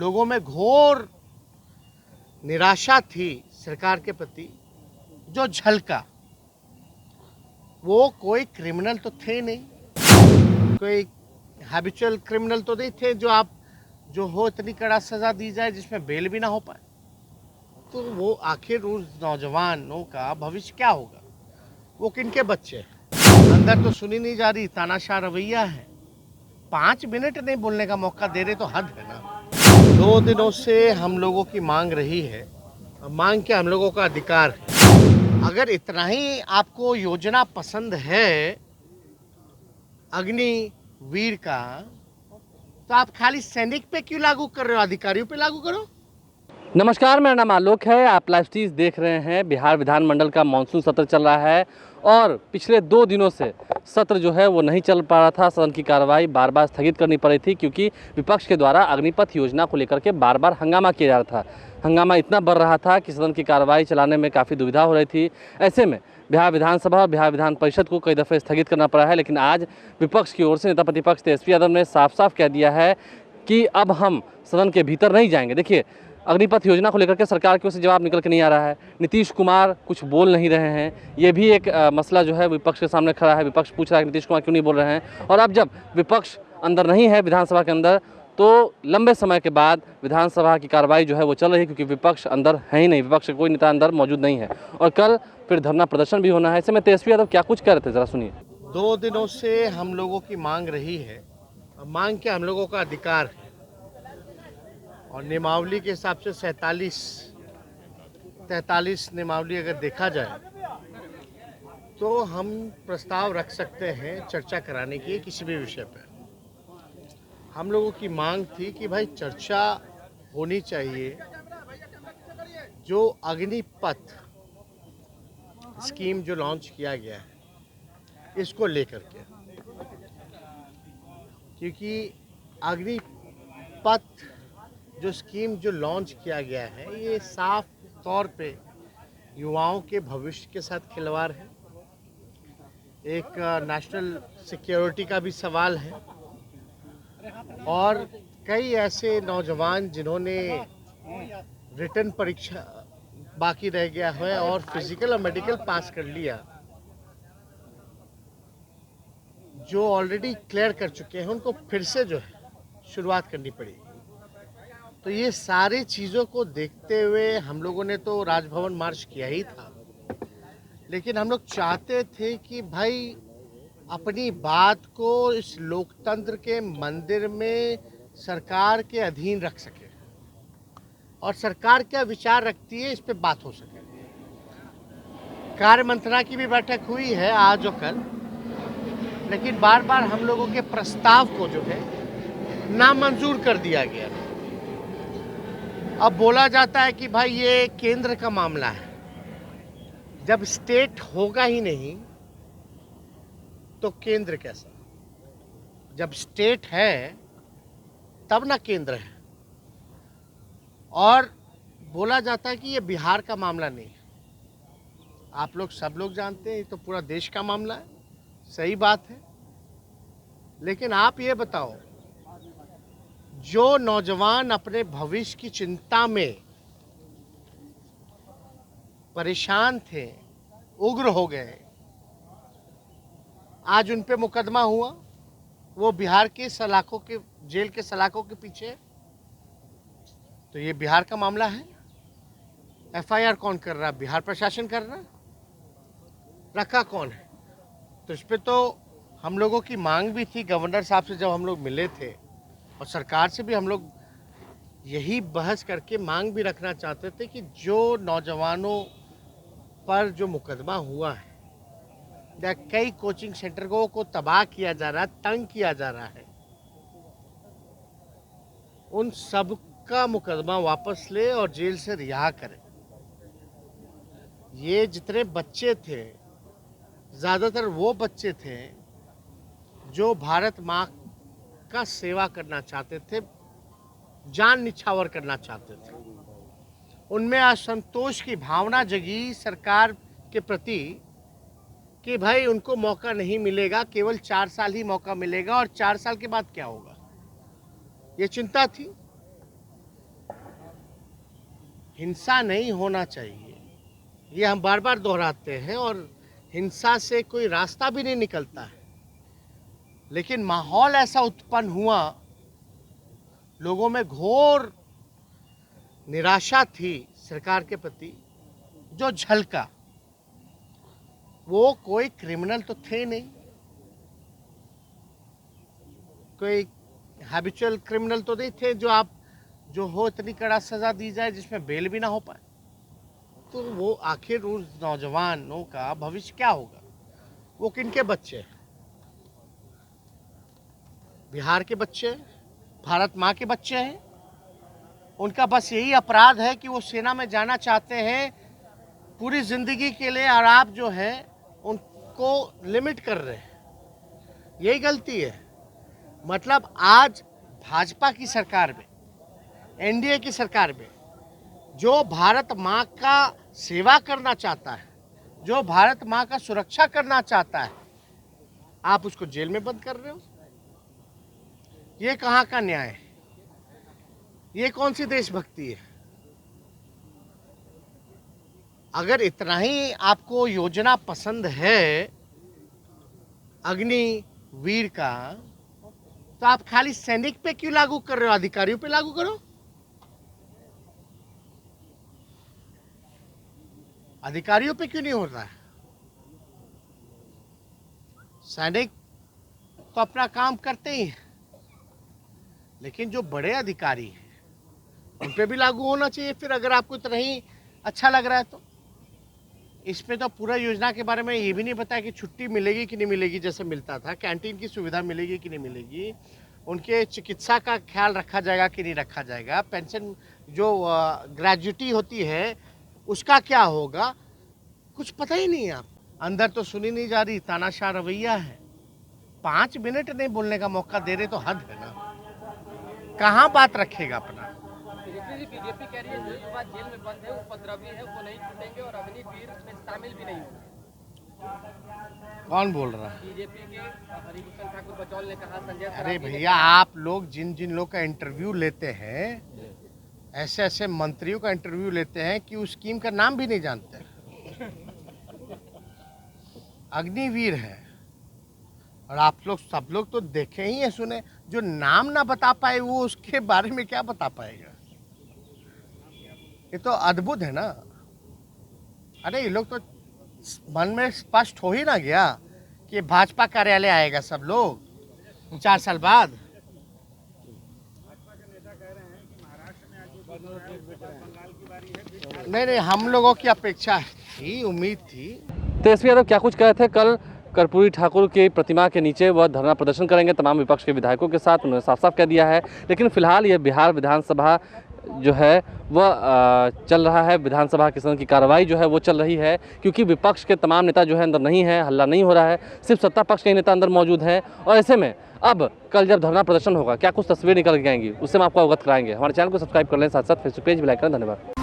लोगों में घोर निराशा थी सरकार के प्रति जो झलका, वो कोई क्रिमिनल तो थे नहीं, कोई हैबिचुअल क्रिमिनल तो नहीं थे जो हो इतनी कड़ा सज़ा दी जाए जिसमें बेल भी ना हो पाए। तो वो आखिर उस नौजवानों का भविष्य क्या होगा? वो किनके बच्चे हैं? अंदर तो सुनी नहीं जा रही, तानाशाह रवैया है। 5 मिनट नहीं बोलने का मौका दे रहे तो हद है ना। 2 दिनों से हम लोगों की मांग रही है, मांग के हम लोगों का अधिकार है। अगर इतना ही आपको योजना पसंद है अग्निवीर का, तो आप खाली सैनिक पे क्यों लागू कर रहे हो? अधिकारियों पे लागू करो। नमस्कार, मेरा नाम आलोक है। आप लाइव स्टीज देख रहे हैं। बिहार विधानमंडल का मानसून सत्र चल रहा है और पिछले 2 दिनों से सत्र जो है वो नहीं चल पा रहा था। सदन की कार्रवाई बार बार स्थगित करनी पड़ी थी क्योंकि विपक्ष के द्वारा अग्निपथ योजना को लेकर के बार बार हंगामा किया जा रहा था। हंगामा इतना बढ़ रहा था कि सदन की कार्रवाई चलाने में काफ़ी दुविधा हो रही थी। ऐसे में बिहार विधानसभा और बिहार विधान परिषद को कई दफ़े स्थगित करना पड़ा है, लेकिन आज विपक्ष की ओर से नेता प्रतिपक्ष तेजस्वी यादव ने साफ साफ कह दिया है कि अब हम सदन के भीतर नहीं जाएंगे। देखिए, अग्निपथ योजना को लेकर के सरकार की ओर से जवाब निकल के नहीं आ रहा है। नीतीश कुमार कुछ बोल नहीं रहे हैं। ये भी एक मसला जो है विपक्ष के सामने खड़ा है। विपक्ष पूछ रहा है कि नीतीश कुमार क्यों नहीं बोल रहे हैं। और अब जब विपक्ष अंदर नहीं है विधानसभा के अंदर, तो लंबे समय के बाद विधानसभा की कार्रवाई जो है वो चल रही है क्योंकि विपक्ष अंदर है ही नहीं। विपक्ष का कोई नेता अंदर मौजूद नहीं है और कल फिर धरना प्रदर्शन भी होना है। ऐसे में तेजस्वी यादव क्या कुछ कह रहे थे, जरा सुनिए। 2 दिनों से हम लोगों की मांग रही है, मांग के हम लोगों का अधिकार है और नियमावली के हिसाब से 43 नियमावली अगर देखा जाए तो हम प्रस्ताव रख सकते हैं चर्चा कराने की किसी भी विषय पर। हम लोगों की मांग थी कि भाई चर्चा होनी चाहिए जो अग्निपथ स्कीम जो लॉन्च किया गया है इसको लेकर के, क्योंकि अग्निपथ जो स्कीम जो लॉन्च किया गया है ये साफ तौर पे युवाओं के भविष्य के साथ खिलवाड़ है। एक नेशनल सिक्योरिटी का भी सवाल है और कई ऐसे नौजवान जिन्होंने रिटन परीक्षा बाकी रह गया है और फिजिकल और मेडिकल पास कर लिया, जो ऑलरेडी क्लियर कर चुके हैं, उनको फिर से जो है शुरुआत करनी पड़ेगी। तो ये सारी चीज़ों को देखते हुए हम लोगों ने तो राजभवन मार्च किया ही था, लेकिन हम लोग चाहते थे कि भाई अपनी बात को इस लोकतंत्र के मंदिर में सरकार के अधीन रख सके और सरकार क्या विचार रखती है इस पे बात हो सके। कार्य मंत्रणा की भी बैठक हुई है आज और कल, लेकिन बार बार हम लोगों के प्रस्ताव को जो है नामंजूर कर दिया गया। अब बोला जाता है कि भाई ये केंद्र का मामला है। जब स्टेट होगा ही नहीं तो केंद्र कैसा? जब स्टेट है तब ना केंद्र है। और बोला जाता है कि ये बिहार का मामला नहीं है। आप लोग सब लोग जानते हैं ये तो पूरा देश का मामला है, सही बात है। लेकिन आप ये बताओ, जो नौजवान अपने भविष्य की चिंता में परेशान थे, उग्र हो गए, आज उन पे मुकदमा हुआ, वो बिहार के सलाखों के जेल के सलाखों के पीछे, तो ये बिहार का मामला है। एफआईआर कौन कर रहा है? बिहार प्रशासन कर रहा है। रखा कौन है? तो इस पे तो हम लोगों की मांग भी थी। गवर्नर साहब से जब हम लोग मिले थे और सरकार से भी हम लोग यही बहस करके मांग भी रखना चाहते थे कि जो नौजवानों पर जो मुकदमा हुआ है या कई कोचिंग सेंटर को तबाह किया जा रहा है, तंग किया जा रहा है, उन सब का मुकदमा वापस ले और जेल से रिहा करें। ये जितने बच्चे थे, ज़्यादातर वो बच्चे थे जो भारत माँ का सेवा करना चाहते थे, जान निछावर करना चाहते थे। उनमें असंतोष की भावना जगी सरकार के प्रति कि भाई उनको मौका नहीं मिलेगा, केवल 4 साल ही मौका मिलेगा और 4 साल के बाद क्या होगा, ये चिंता थी। हिंसा नहीं होना चाहिए, ये हम बार बार दोहराते हैं, और हिंसा से कोई रास्ता भी नहीं निकलता है। लेकिन माहौल ऐसा उत्पन्न हुआ, लोगों में घोर निराशा थी सरकार के प्रति, जो झलका, वो कोई क्रिमिनल तो थे नहीं, कोई हैबिचुअल क्रिमिनल तो नहीं थे जो हो इतनी कड़ा सजा दी जाए जिसमें बेल भी ना हो पाए। तो वो आखिर उस नौजवानों का भविष्य क्या होगा? वो किनके बच्चे हैं? बिहार के बच्चे हैं, भारत माँ के बच्चे हैं। उनका बस यही अपराध है कि वो सेना में जाना चाहते हैं पूरी जिंदगी के लिए, और आप जो है उनको लिमिट कर रहे हैं। यही गलती है। मतलब आज भाजपा की सरकार में, एनडीए की सरकार में, जो भारत माँ का सेवा करना चाहता है, जो भारत माँ का सुरक्षा करना चाहता है, आप उसको जेल में बंद कर रहे हो। ये कहाँ का न्याय है? ये कौन सी देशभक्ति है? अगर इतना ही आपको योजना पसंद है अग्निवीर का, तो आप खाली सैनिक पे क्यों लागू कर रहे हो? अधिकारियों पे लागू करो। अधिकारियों पे क्यों नहीं हो रहा है? सैनिक तो अपना काम करते ही हैं, लेकिन जो बड़े अधिकारी हैं उन पे भी लागू होना चाहिए। फिर अगर आपको इतना ही अच्छा लग रहा है तो इसमें तो पूरा योजना के बारे में ये भी नहीं बताया कि छुट्टी मिलेगी कि नहीं मिलेगी, जैसे मिलता था, कैंटीन की सुविधा मिलेगी कि नहीं मिलेगी, उनके चिकित्सा का ख्याल रखा जाएगा कि नहीं रखा जाएगा, पेंशन जो ग्रेजुटी होती है उसका क्या होगा, कुछ पता ही नहीं है। आप अंदर तो सुनी नहीं जा रही, तानाशाह रवैया है। 5 मिनट नहीं बोलने का मौका दे रहे तो हद है ना। कहाँ बात रखेगा अपना? बीजेपी कह रही है जो युवा जेल में बंद है, उपद्रवी है, वो नहीं छूटेंगे और अग्निवीर में शामिल भी नहीं होंगे। कौन बोल रहा है? बीजेपी के हरिभूषण ठाकुर बचौल ने कहा, संजय। अरे भैया, आप लोग जिन जिन लोग का इंटरव्यू लेते हैं, ऐसे ऐसे मंत्रियों का इंटरव्यू लेते हैं कि उस स्कीम का नाम भी नहीं जानते। अग्निवीर है, और आप लोग सब लोग तो देखे ही है, सुने। जो नाम ना बता पाए वो उसके बारे में क्या बता पाएगा? ये तो अद्भुत है ना। अरे ये लोग तो मन में स्पष्ट हो ही ना गया कि भाजपा कार्यालय आएगा सब लोग 4 साल बाद। नहीं, हम लोगों की अपेक्षा थी, उम्मीद थी। तेजस्वी यादव क्या कुछ कहे थे कल कर्पूरी ठाकुर की प्रतिमा के नीचे? वह धरना प्रदर्शन करेंगे तमाम विपक्ष के विधायकों के साथ, उन्होंने साफ साफ कह दिया है। लेकिन फिलहाल ये बिहार विधानसभा जो है वह चल रहा है, विधानसभा के सदन की कार्रवाई जो है वो चल रही है, क्योंकि विपक्ष के तमाम नेता जो है अंदर नहीं है, हल्ला नहीं हो रहा है, सिर्फ सत्ता पक्ष के नेता अंदर मौजूद हैं। और ऐसे में अब कल जब धरना प्रदर्शन होगा, क्या कुछ तस्वीर निकल के आएंगी, उससे हम आपको अवगत कराएंगे। हमारे चैनल को सब्सक्राइब कर लें, साथ साथ फेसबुक पेज भी लाइक करें। धन्यवाद।